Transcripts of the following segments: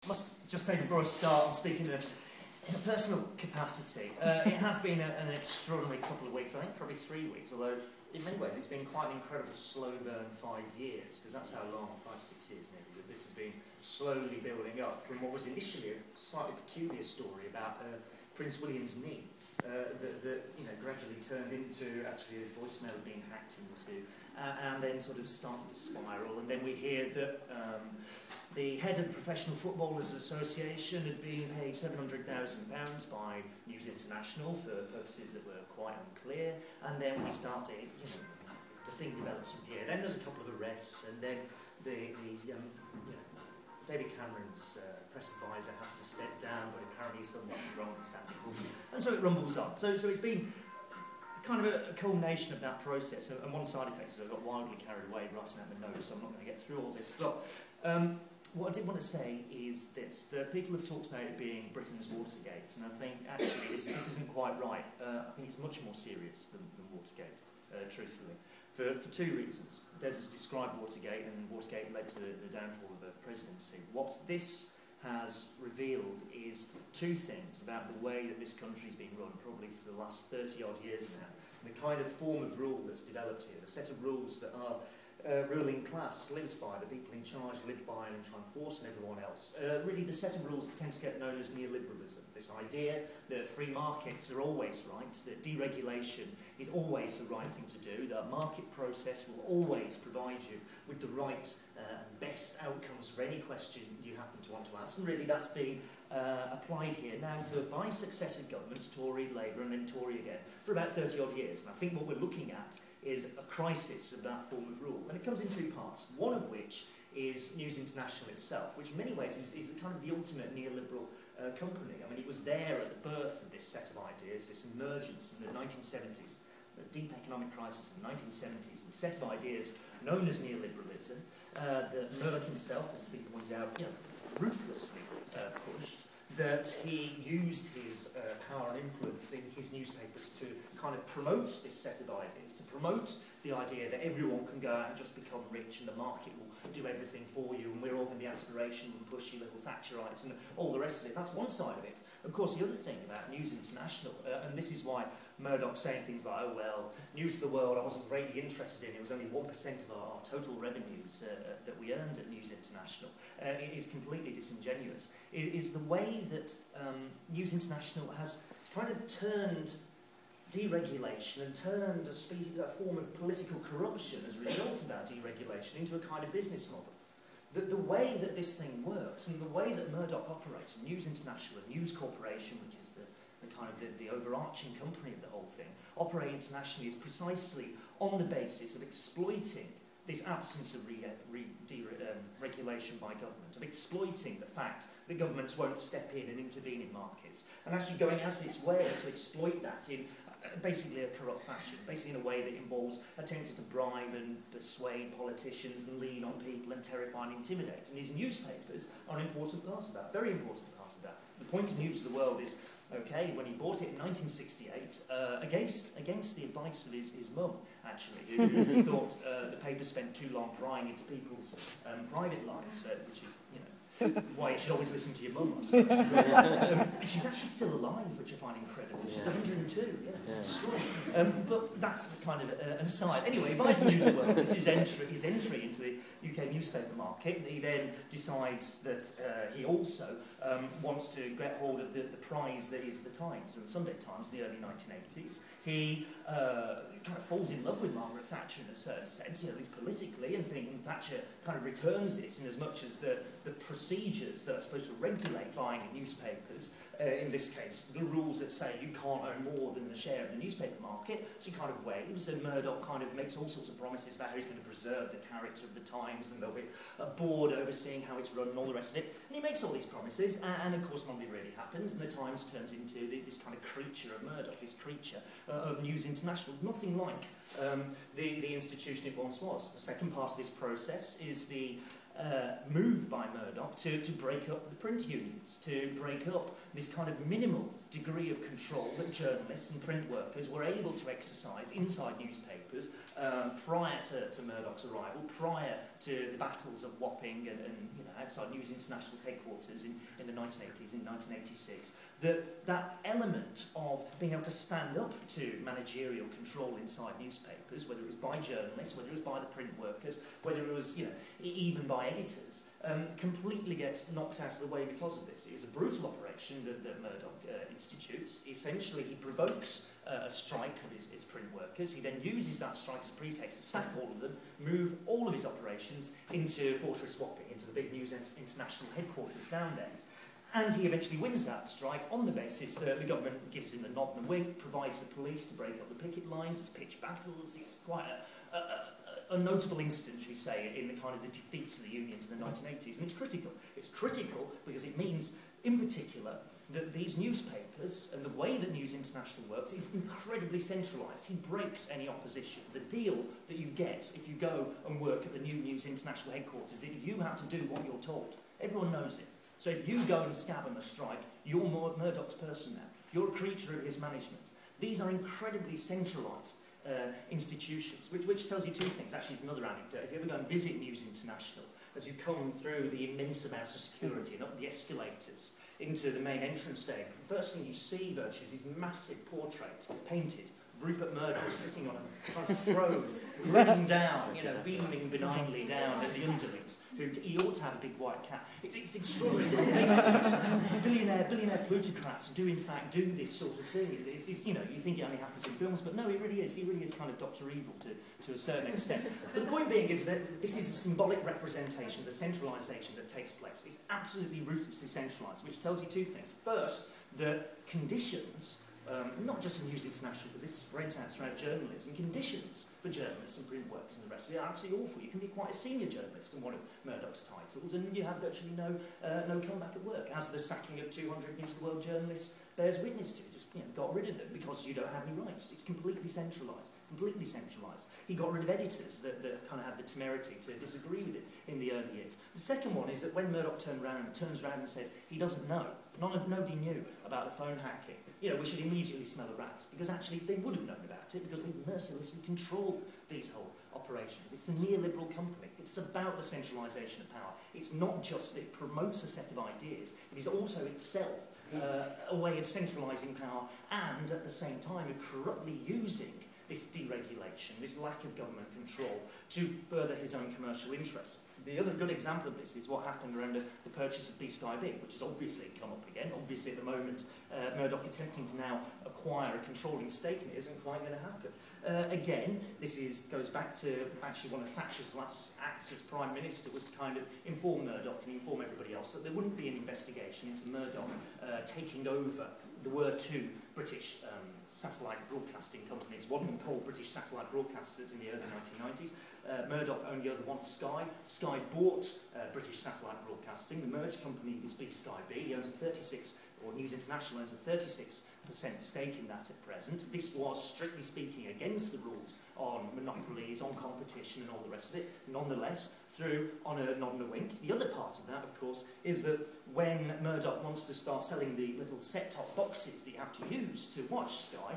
must just say before I start, I'm speaking in a personal capacity. It has been an extraordinary couple of weeks, I think probably 3 weeks, although in many ways it's been quite an incredible slow burn 5 years, because that's how long, 5, 6 years nearly, that this has been slowly building up from what was initially a slightly peculiar story about Prince William's knee, that gradually turned into actually his voicemail being hacked into, and then sort of started to spiral. And then we hear that the head of the Professional Footballers Association had been paid £700,000 by News International for purposes that were quite unclear. And then we start to, the thing develops from here. Then there's a couple of arrests, and then David Cameron's press advisor has to step down, but apparently something wrong with Sandals, and so it rumbles on. So it's been kind of a culmination of that process, and one side effect is I got wildly carried away writing out the notes, so I'm not going to get through all this. But what I did want to say is this: that people have talked about it being Britain's Watergate, and I think actually this isn't quite right. I think it's much more serious than Watergate, truthfully. For 2 reasons. Des has described Watergate, and Watergate led to the downfall of the presidency. What this has revealed is 2 things about the way that this country's been run, probably for the last 30-odd years now. And the kind of form of rule that's developed here, the set of rules that our ruling class lives by, the people in charge live by and try and force on everyone else. Really the set of rules that tends to get known as neoliberalism. This idea that free markets are always right, that deregulation is always the right thing to do, that a market process will always provide you with the right and best outcomes for any question you happen to want to ask. And really that's been applied here now by successive governments, Tory, Labour and then Tory again, for about 30-odd years. And I think what we're looking at is a crisis of that form of rule. And it comes in 2 parts, one of which is News International itself, which in many ways is kind of the ultimate neoliberal company. I mean, it was there at the birth of this set of ideas, this emergence in the 1970s, the deep economic crisis in the 1970s, and a set of ideas known as neoliberalism, that Murdoch himself, as people pointed out, ruthlessly pushed, that he used his power and influence in his newspapers to kind of promote this set of ideas, to promote the idea that everyone can go out and just become rich and the market will do everything for you and we're all going to be aspirational and pushy little Thatcherites and all the rest of it. That's one side of it. Of course, the other thing about News International, and this is why Murdoch's saying things like, oh well, News of the World I wasn't greatly interested in, it was only 1% of our total revenues that we earned at News International. It is completely disingenuous. It is the way that News International has kind of turned deregulation and turned a form of political corruption as a result of that deregulation into a kind of business model. The way that this thing works and the way that Murdoch operates, News International, a news corporation, which is the overarching company of the whole thing, operate internationally is precisely on the basis of exploiting this absence of regulation by government, of exploiting the fact that governments won't step in and intervene in markets, and actually going out of its way to exploit that in basically a corrupt fashion, basically in a way that involves attempting to bribe and persuade politicians and lean on people and terrify and intimidate. And his newspapers are an important part of that, very important part of that. The point of News of the World is, okay, when he bought it in 1968, against the advice of his mum, actually, who thought the paper spent too long prying into people's private lives, which is, why you should always listen to your mum, I suppose. She's actually still alive, which I find incredible. She's 102, it's extraordinary. But that's kind of an aside. Anyway, he buys the News of the World. This is his entry into the UK newspaper market. He then decides that he also wants to get hold of the prize that is the Times, and the Sunday Times in the early 1980s. He kind of falls in love with Margaret Thatcher in a certain sense, at least politically, and thinking Thatcher kind of returns this in as much as the procedures that are supposed to regulate buying in newspapers, in this case, the rules that say you can't own more than the share of the newspaper market, she kind of waves, and Murdoch kind of makes all sorts of promises about how he's going to preserve the character of the Times, and there'll be a board overseeing how it's run and all the rest of it. And he makes all these promises, and of course nothing really happens, and the Times turns into this kind of creature of Murdoch, this creature of News International, nothing like the institution it once was. The second part of this process is the move by Murdoch to break up the print unions, to break up this kind of minimal degree of control that journalists and print workers were able to exercise inside newspapers prior to Murdoch's arrival, prior to the battles of Wapping and outside News International's headquarters in the 1980s, in 1986. That element of being able to stand up to managerial control inside newspapers, whether it was by journalists, whether it was by the print workers, whether it was even by editors, completely gets knocked out of the way because of this. It is a brutal operation that Murdoch institutes. Essentially, he provokes a strike of his print workers. He then uses that strike as a pretext to sack all of them, move all of his operations into Fortress Wapping, into the big News International headquarters down there. And he eventually wins that strike on the basis that the government gives him the nod and the wink, provides the police to break up the picket lines, it's pitched battles, it's quite a notable instance, we say, in the kind of the defeats of the unions in the 1980s. And it's critical. It's critical because it means, in particular, that these newspapers and the way that News International works is incredibly centralised. He breaks any opposition. The deal that you get if you go and work at the new News International headquarters is you have to do what you're told. Everyone knows it. So if you go and scab him a strike, you're Murdoch's person now. You're a creature of his management. These are incredibly centralised institutions, which tells you two things. Actually, it's another anecdote. If you ever go and visit News International, as you come through the immense amounts of security and up the escalators into the main entrance there, the first thing you see, virtually, is this massive portrait painted. Rupert Murdoch sitting on a kind of throne, grinning down, beaming benignly down at the underlings. He ought to have a big white cat. It's extraordinary. Billionaire plutocrats do in fact do this sort of thing. It's you think it only happens in films, but no, it really is. He really is kind of Dr. Evil to a certain extent. But the point being is that this is a symbolic representation of the centralisation that takes place. It's absolutely ruthlessly centralised, which tells you two things. First, the conditions, not just in News International, because this spreads out throughout journalism, conditions for journalists and print workers and the rest, they are absolutely awful. You can be quite a senior journalist in one of Murdoch's titles, and you have virtually no comeback at work, as the sacking of 200 News of the World journalists bears witness to. Just got rid of them because you don't have any rights. It's completely centralised, completely centralised. He got rid of editors that kind of had the temerity to disagree with it in the early years. The second one is that when Murdoch turns around and says he doesn't know, nobody knew about the phone hacking, we should immediately smell a rat, because actually they would have known about it, because they mercilessly control these whole operations. It's a neoliberal company. It's about the centralisation of power. It's not just that it promotes a set of ideas, it is also itself a way of centralising power, and at the same time of corruptly using this deregulation, this lack of government control, to further his own commercial interests. The other good example of this is what happened around the purchase of B-Sky B, which has obviously come up again. Obviously, at the moment, Murdoch attempting to now acquire a controlling stake in it isn't quite going to happen. Again, this goes back to actually one of Thatcher's last acts as Prime Minister, was to kind of inform Murdoch and inform everybody else that there wouldn't be an investigation into Murdoch taking over. There were two British satellite broadcasting companies, one called British Satellite Broadcasters in the early 1990s. Murdoch owned the other one, Sky. Sky bought British Satellite Broadcasting. The merged company was Sky B. He owns News International owns a 36% stake in that at present. This was, strictly speaking, against the rules on monopolies, on competition and all the rest of it. Nonetheless, through on a nod and a wink. The other part of that, of course, is that when Murdoch wants to start selling the little set-top boxes that you have to use to watch Sky,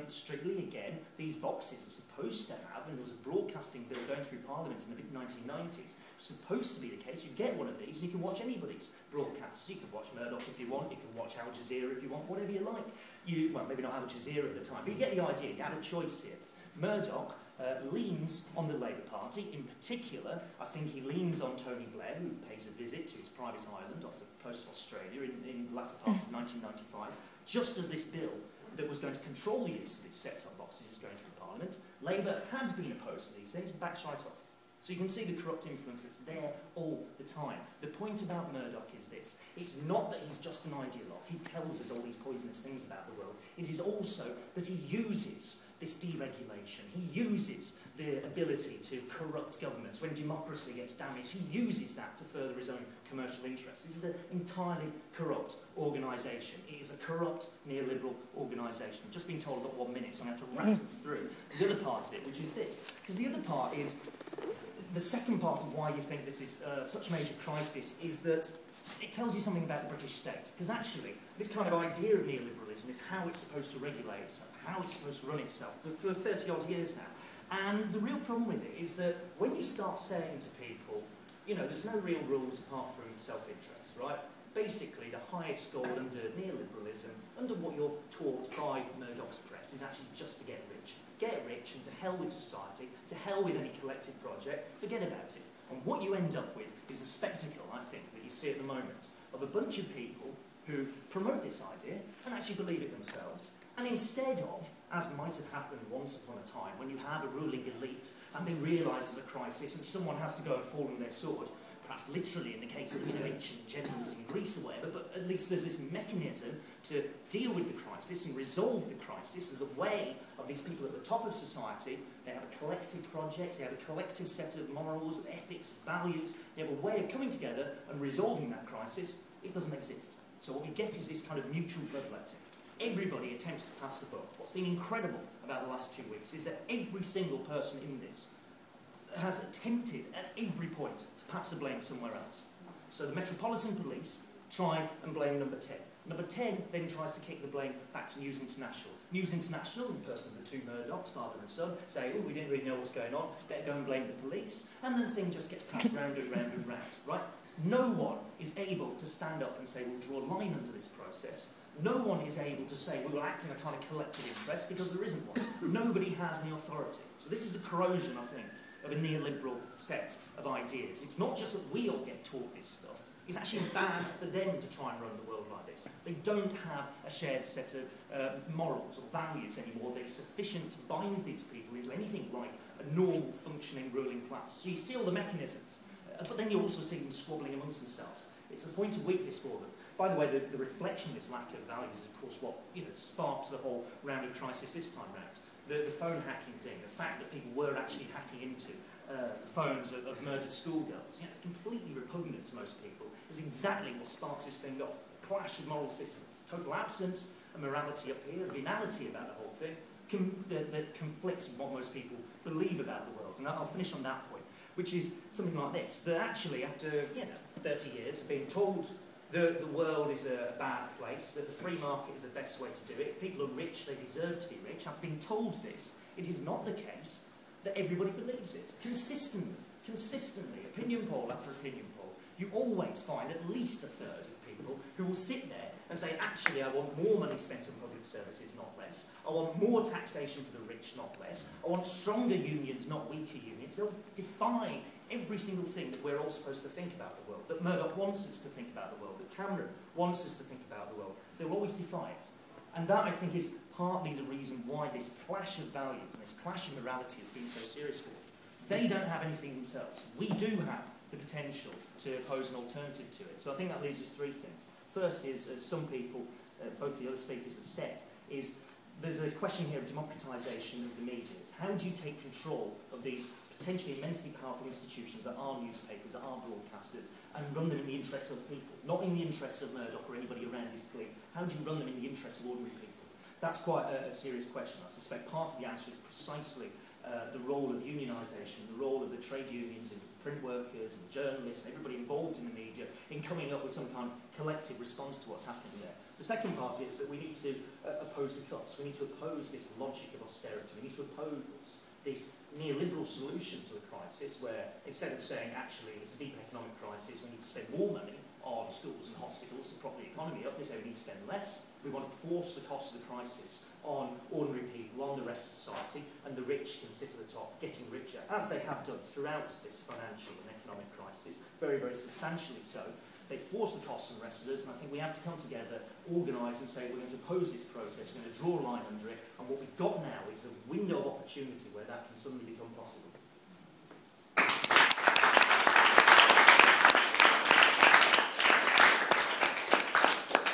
strictly again, these boxes are supposed to have, and there was a broadcasting bill going through Parliament in the mid-1990s, supposed to be the case. You get one of these and you can watch anybody's broadcasts. You can watch Murdoch if you want, you can watch Al Jazeera if you want, whatever you like. Well, maybe not Al Jazeera at the time, but you get the idea. You had a choice here. Murdoch leans on the Labour Party. In particular, I think he leans on Tony Blair, who pays a visit to his private island off the coast of Australia in the latter part of 1995, just as this bill that was going to control the use of its set-top boxes is going to Parliament. Labour had been opposed to these things, backs right off. So you can see the corrupt influence that's there all the time. The point about Murdoch is this. It's not that he's just an ideologue. He tells us all these poisonous things about the world. It is also that he uses this deregulation. He uses the ability to corrupt governments. When democracy gets damaged, he uses that to further his own commercial interests. This is an entirely corrupt organisation. It is a corrupt neoliberal organisation. I've just been told I've got 1 minute, so I'm going to have to rattle through the other part of it, which is this. Because the other part is, the second part of why you think this is such a major crisis is that it tells you something about the British state. Because actually, this kind of idea of neoliberalism is how it's supposed to regulate itself, how it's supposed to run itself for 30-odd years now. And the real problem with it is that when you start saying to people, you know, there's no real rules apart from self-interest, right? Basically, the highest goal under neoliberalism, under what you're taught by Murdoch's press, is actually just to get rich. Get rich and to hell with society, to hell with any collective project, forget about it. And what you end up with is a spectacle, I think, that you see at the moment, of a bunch of people who promote this idea and actually believe it themselves. And instead of, as might have happened once upon a time, when you have a ruling elite and they realise there's a crisis and someone has to go and fall on their sword, perhaps literally in the case of ancient generals in Greece or whatever, but at least there's this mechanism to deal with the crisis and resolve the crisis as a way of these people at the top of society. They have a collective project, they have a collective set of morals, ethics, values, they have a way of coming together and resolving that crisis. It doesn't exist. So what we get is this kind of mutual bloodletting. Everybody attempts to pass the buck. What's been incredible about the last 2 weeks is that every single person in this has attempted at every point to pass the blame somewhere else. So the Metropolitan Police try and blame Number 10. Number 10 then tries to kick the blame back to News International. News International, in person of the two Murdochs, father and son, say, oh, we didn't really know what's going on, better go and blame the police, and then the thing just gets passed round and round and round, right? No one is able to stand up and say, we'll draw a line under this process. No one is able to say, we will act in a kind of collective interest, because there isn't one. Nobody has the authority. So this is the corrosion, I think, of a neoliberal set of ideas. It's not just that we all get taught this stuff. It's actually bad for them to try and run the world like this. They don't have a shared set of morals or values anymore that is sufficient to bind these people into anything like a normal functioning ruling class. So you see all the mechanisms, but then you also see them squabbling amongst themselves. It's a point of weakness for them. By the way, the reflection of this lack of values is, of course, what sparked the whole rounded crisis this time round. The phone hacking thing, the fact that people were actually hacking into the phones of murdered schoolgirls, it's completely repugnant to most people. It's exactly what sparks this thing off. A clash of moral systems, total absence of morality up here, venality about the whole thing, that conflicts with what most people believe about the world. And I'll finish on that point, which is something like this, that actually after 30 years of being told the world is a bad place, that the free market is the best way to do it. If people are rich, they deserve to be rich. After being told this, it is not the case that everybody believes it. Consistently, opinion poll after opinion poll, you always find at least a third of people who will sit there and say, actually, I want more money spent on public services, not less. I want more taxation for the rich, not less. I want stronger unions, not weaker unions. They'll defy every single thing that we're all supposed to think about the world, that Murdoch wants us to think about the world, that Cameron wants us to think about the world. They'll always defy it. And that, I think, is partly the reason why this clash of values and this clash of morality has been so serious for them. They don't have anything themselves. We do have the potential to pose an alternative to it. So I think that leaves us three things. First is, as some people, both the other speakers have said, is there's a question here of democratisation of the media. It's how do you take control of these potentially immensely powerful institutions that are newspapers, that are broadcasters, and run them in the interests of people, not in the interests of Murdoch or anybody around his clique. How do you run them in the interests of ordinary people? That's quite a serious question. I suspect part of the answer is precisely the role of unionisation, the role of the trade unions and print workers and journalists and everybody involved in the media in coming up with some kind of collective response to what's happening there. The second part of it is that we need to oppose the cuts. We need to oppose this logic of austerity. We need to oppose this neoliberal solution to a crisis where instead of saying, actually, it's a deep economic crisis, we need to spend more money on schools and hospitals to prop the economy up, they say we need to spend less. We want to force the cost of the crisis on ordinary people, on the rest of society, and the rich can sit at the top, getting richer, as they have done throughout this financial and economic crisis, very, very substantially so. They force the costs on the rest of us, and I think we have to come together, organise and say we're going to oppose this process, we're going to draw a line under it, and what we've got now is a window of opportunity where that can suddenly become possible.